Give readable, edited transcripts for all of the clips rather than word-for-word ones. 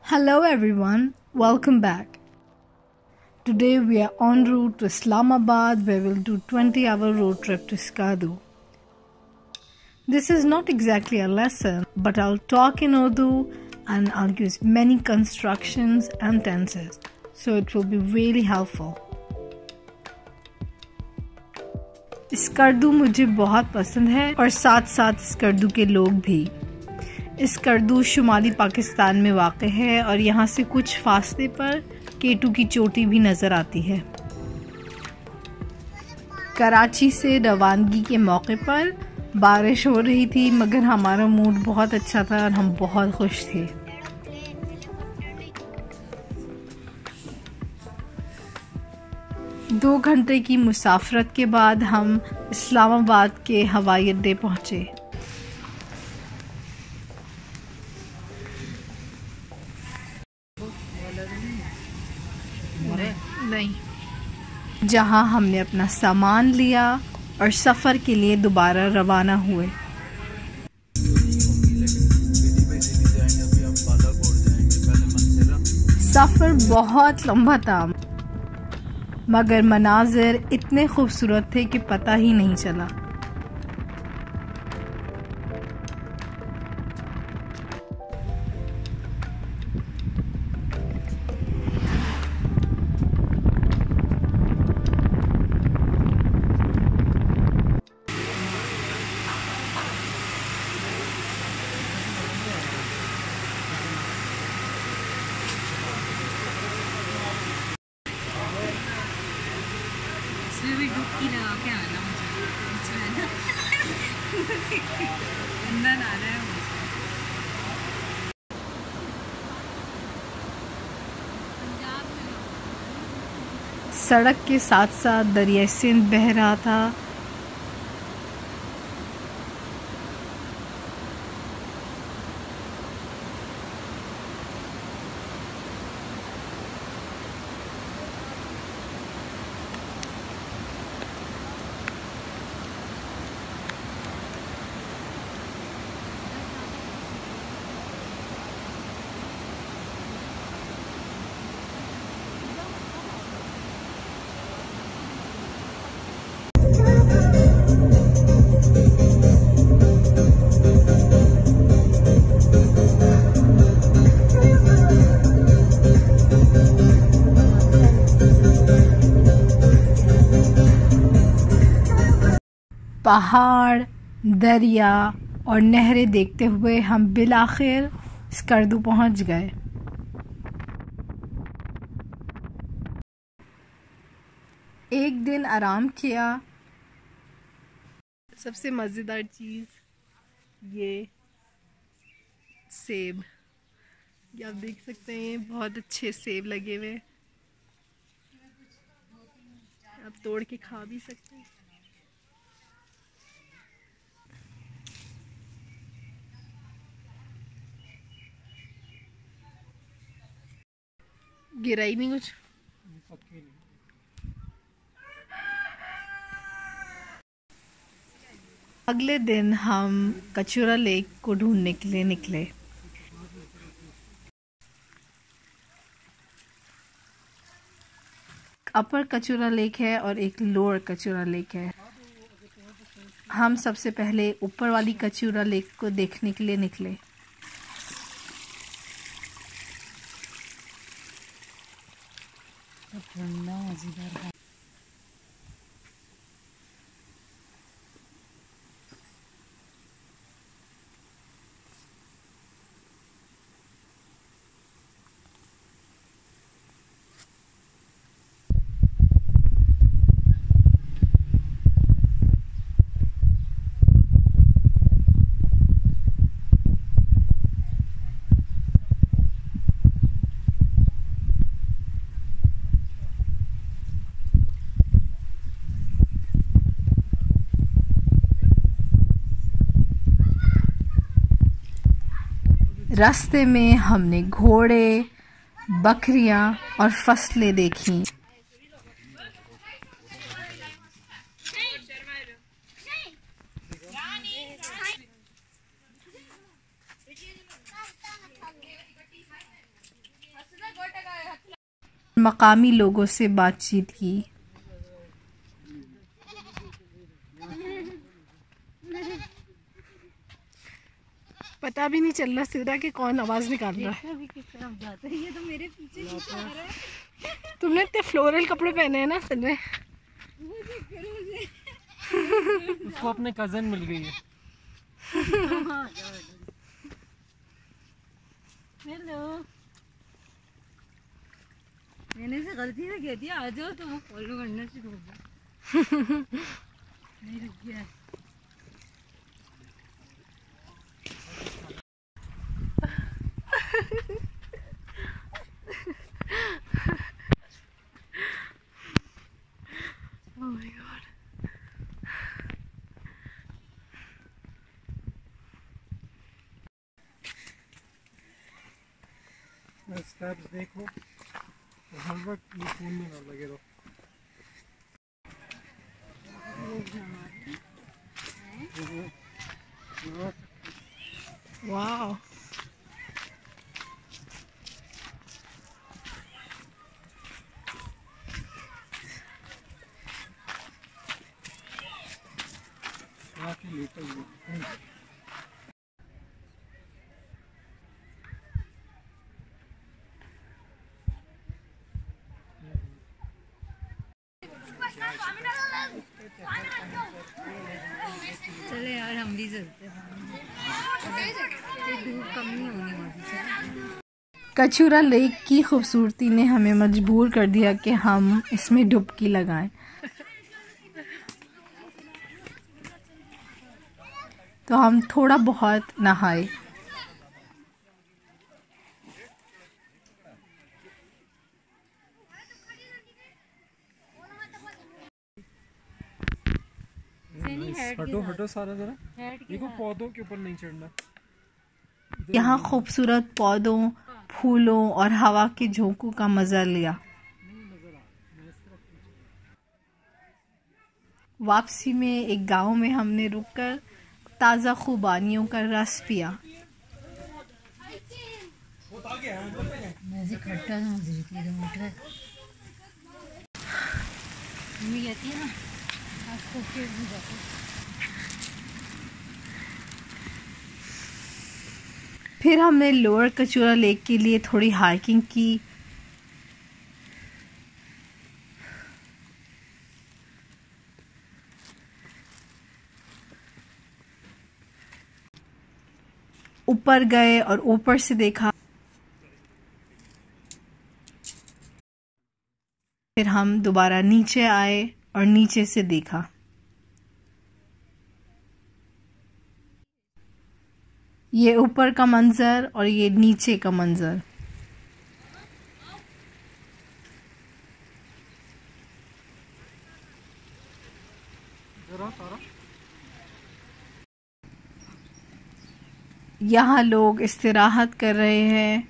Hello everyone, welcome back. Today we are en route to Islamabad where we'll do 20-hour road trip to Skardu. This is not exactly a lesson, but I'll talk in Urdu and I'll use many constructions and tenses, so it will be really helpful. Skardu मुझे बहुत पसंद है और साथ साथ स्कर्दू के लोग भी। स्कर्दू शुमाली पाकिस्तान में वाक़ है और यहाँ से कुछ फासले पर केटू की चोटी भी नज़र आती है। कराची से रवानगी के मौके पर बारिश हो रही थी, मगर हमारा मूड बहुत अच्छा था और हम बहुत खुश थे। दो घंटे की मुसाफरत के बाद हम इस्लामाबाद के हवाई अड्डे पहुँचे। नहीं, जहां हमने अपना सामान लिया और सफ़र के लिए दोबारा रवाना हुए। सफ़र बहुत लंबा था, मगर मनाज़िर इतने खूबसूरत थे कि पता ही नहीं चला। डुबकी लगा के आना मुझे अंदर आ रहा है मुझे। सड़क के साथ साथ दरिया सिंध बह रहा था। पहाड़, दरिया और नहरें देखते हुए हम बिलाखिर स्कर्दू पहुंच गए। एक दिन आराम किया। सबसे मज़ेदार चीज़ ये सेब, ये आप देख सकते हैं, बहुत अच्छे सेब लगे हुए, आप तोड़ के खा भी सकते हैं। गिराई नहीं कुछ। अगले दिन हम कचूरा लेक को ढूंढने के लिए निकले। अपर कचूरा लेक है और एक लोअर कचूरा लेक है। हम सबसे पहले ऊपर वाली कचूरा लेक को देखने के लिए निकले। ठंडा मजेदार है। रास्ते में हमने घोड़े, बकरियां और फसलें देखी। मकामी लोगों से बातचीत की। पता भी नहीं चल रहा सीधा कि कौन आवाज निकाल रहा है। अभी किस तरफ जाता है? ये तो मेरे पीछे आ रहा है। तुमने इतने फ्लोरल कपड़े पहने हैं ना सच में। उसको अपने कजन मिल गई है। हेलो, मैंने से गलती से कह दिया आ जाओ तो वो फॉलो करना शुरू हो गया। नहीं रुक गया। Oh my God. स्टेप्स देखो और हर वक्त ये फोन में ना लगे रहो। Wow. चले यार हम भी चलते हैं। धूप कम नहीं होनी होती। कचूरा लेक की खूबसूरती ने हमें मजबूर कर दिया कि हम इसमें डुबकी लगाएं। तो हम थोड़ा बहुत नहाए। हटो हटो सारा जरा। देखो पौधों के ऊपर नहीं चढ़ना। यहाँ खूबसूरत पौधों, फूलों और हवा के झोंकों का मजा लिया। वापसी में एक गांव में हमने रुककर ताज़ा खुबानियों का रस पिया। वैसे खट्टा समझ रही थी तो मीठा। मम्मी कहती है ना आपको फिर भी जाते। फिर हमने लोअर कचूरा लेक के लिए थोड़ी हाइकिंग की। ऊपर गए और ऊपर से देखा। फिर हम दोबारा नीचे आए और नीचे से देखा। ये ऊपर का मंजर और ये नीचे का मंजर। यहाँ लोग इस्तिराहत कर रहे हैं।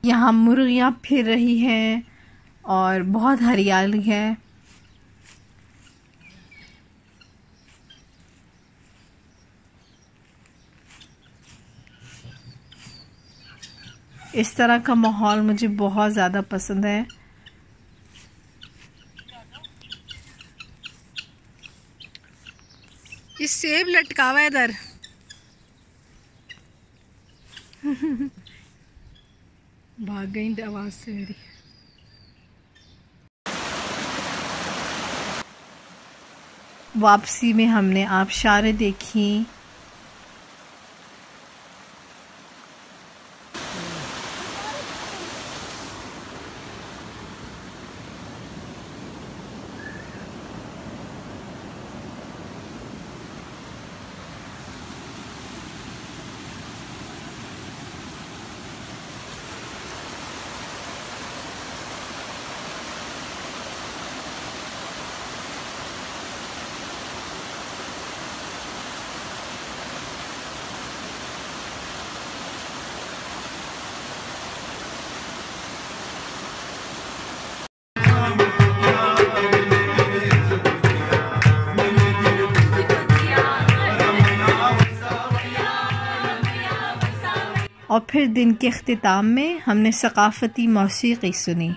यहाँ मुर्गियाँ फिर रही हैं और बहुत हरियाली है। इस तरह का माहौल मुझे बहुत ज़्यादा पसंद है। ये सेब लटका हुआ है इधर। भाग गई आवाज से मेरी। वापसी में हमने आबशारें देखी। और फिर दिन के अख्तिताम में हमने सकाफती मौसीकी सुनी।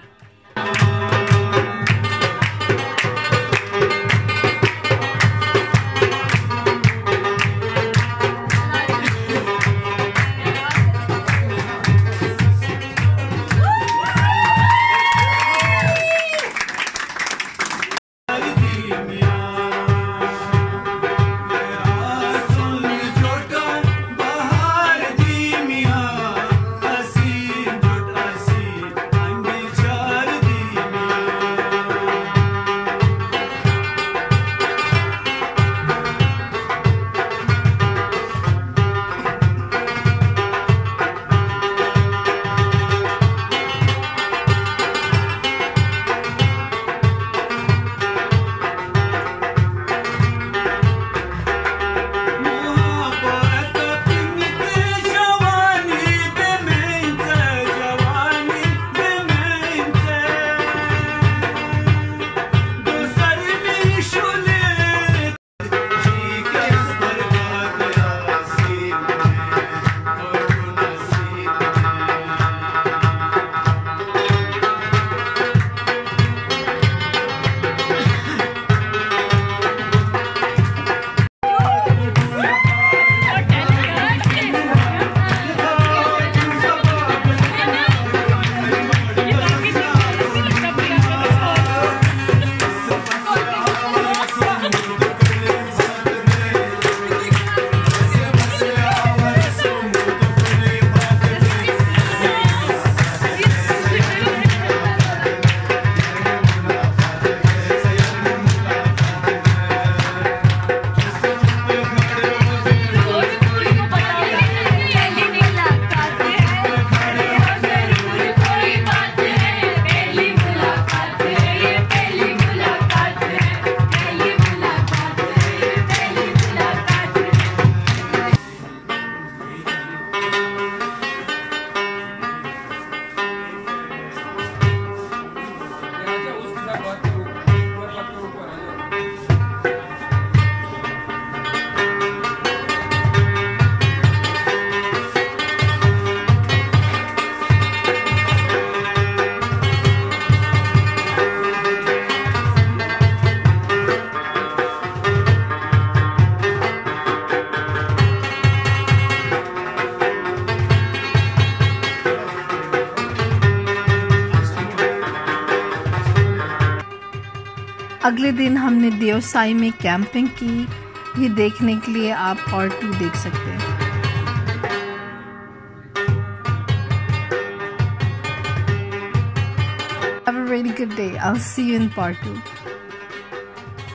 अगले दिन हमने देवसाई में कैंपिंग की। ये देखने के लिए आप पार्ट 2 देख सकते हैं। Have a really good day. I'll see you in part 2.